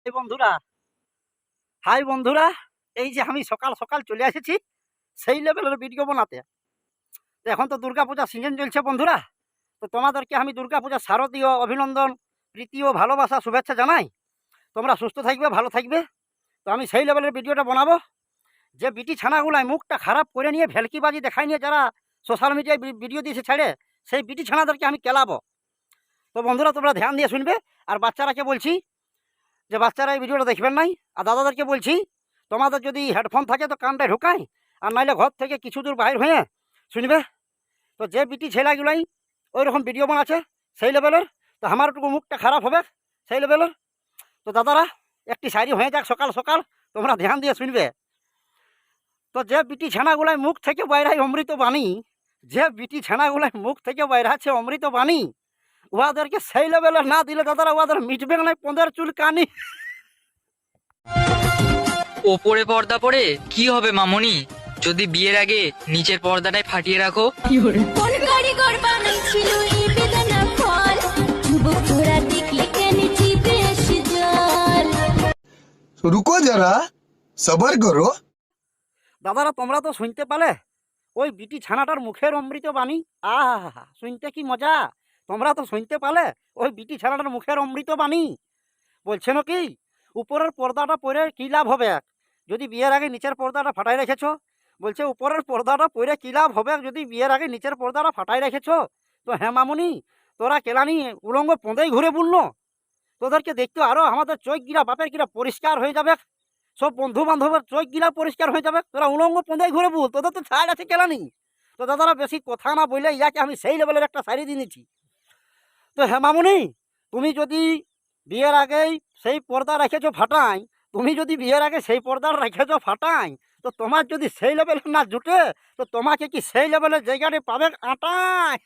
এই বন্ধুরা, হাই বন্ধুরা, এই যে আমি সকাল সকাল চলে এসেছি সেই লেভেলের ভিডিও বানাতে। তো এখন তো দুর্গাপূজার সিজন চলছে বন্ধুরা। তো তোমাদেরকে আমি দুর্গাপূজার শারদীয় অভিনন্দন, প্রীতি ও ভালোবাসা শুভেচ্ছা জানাই। তোমরা সুস্থ থাকবে, ভালো থাকবে। তো আমি সেই লেভেলের ভিডিওটা বানাবো যে বিটি ছানাগুলাই মুখটা খারাপ করে নিয়ে ভেলকিবাজি দেখাই নিয়ে যারা সোশ্যাল মিডিয়ায় ভিডিও দিয়েছে ছেড়ে, সেই বিটি ছানাদেরকে আমি কেলাবো। তো বন্ধুরা তোমরা ধ্যান দিয়ে শুনবে। আর বাচ্চারাকে বলছি যে বাচ্চারা এই ভিডিওটা দেখবেন নাই। আর দাদাদেরকে বলছি তোমাদের যদি হেডফোন থাকে তো কানটায় ঢোকাই, আর নাইলে ঘর থেকে কিছু দূর বাইর হয়ে শুনবে। তো যে বিটি ছেলেগুলাই ওই রকম ভিডিও বানাচ্ছে সেই লেভেলের, তো আমার একটু মুখটা খারাপ হবে সেই লেভেলের। তো দাদারা একটি শাড়ি হয়ে যাক সকাল সকাল, তোমরা ধ্যান দিয়ে শুনবে। তো যে বিটি ছানাগুলাই মুখ থেকে বাইরাই অমৃত বাণী, যে বিটি ছানাগুলাই মুখ থেকে বাইরাচ্ছে অমৃত বাণী, উহাদেরকে সেই লেভেলের না দিলে দাদারা উহাদের মিটবে না পদের চুল কানি। ওপরে পর্দা পরে কি হবে মামনি, যদি বিয়ের আগে নিচের পর্দাটাই ফাটিয়ে রাখো? কোন কারিগর বানাইছিল এই বেদানা ফল, যুবকরা দেখলে কেন জিভে আসে জল। रुको जरा सबर करो। দাদারা তোমরা তো শুনতে পালে ওই বিটি ছানাটার মুখের অমৃত বাণী। আহা, শুনতে কি মজা। তোমরা তো শুনতে পালে ওই বিটি ছানাটার মুখের অমৃত বাণী। বলছে না কি উপরের পর্দাটা পরে কী লাভ হবে যদি বিয়ের আগে নিচের পর্দাটা ফাটাই রেখেছো। বলছে উপরের পর্দাটা পরে কী লাভ হবে যদি বিয়ের আগে নিচের পর্দাটা ফাটাই রেখেছো। তো হ্যাঁ মামুনি, তোরা কেলানি উলঙ্গ পঁদেই ঘুরে বুনলো। তোদেরকে দেখতে আরও আমাদের চোখ গিরা বাপের গিরা পরিষ্কার হয়ে যাবে, সব বন্ধু বান্ধবের চোখ গিলা পরিষ্কার হয়ে যাবে। তোরা উলঙ্গ পঁদেই ঘুরে বুল, তোদের তো ছাড় আছে কেলানি। তো দাদারা বেশি কথা না বললে ইয়াকে আমি সেই লেভেলের একটা শাড়ি দিয়ে নিচ্ছি। তো হ্যাঁ মামুনি, তুমি যদি বিয়ের আগেই সেই পর্দা রেখেছো ফাটাই, তুমি যদি বিয়ের আগে সেই পর্দা রেখেছো ফাটাই, তো তোমার যদি সেই লেভেলের না জুটে, তো তোমাকে কি সেই লেভেলের জায়গাটা পাবে আটায়।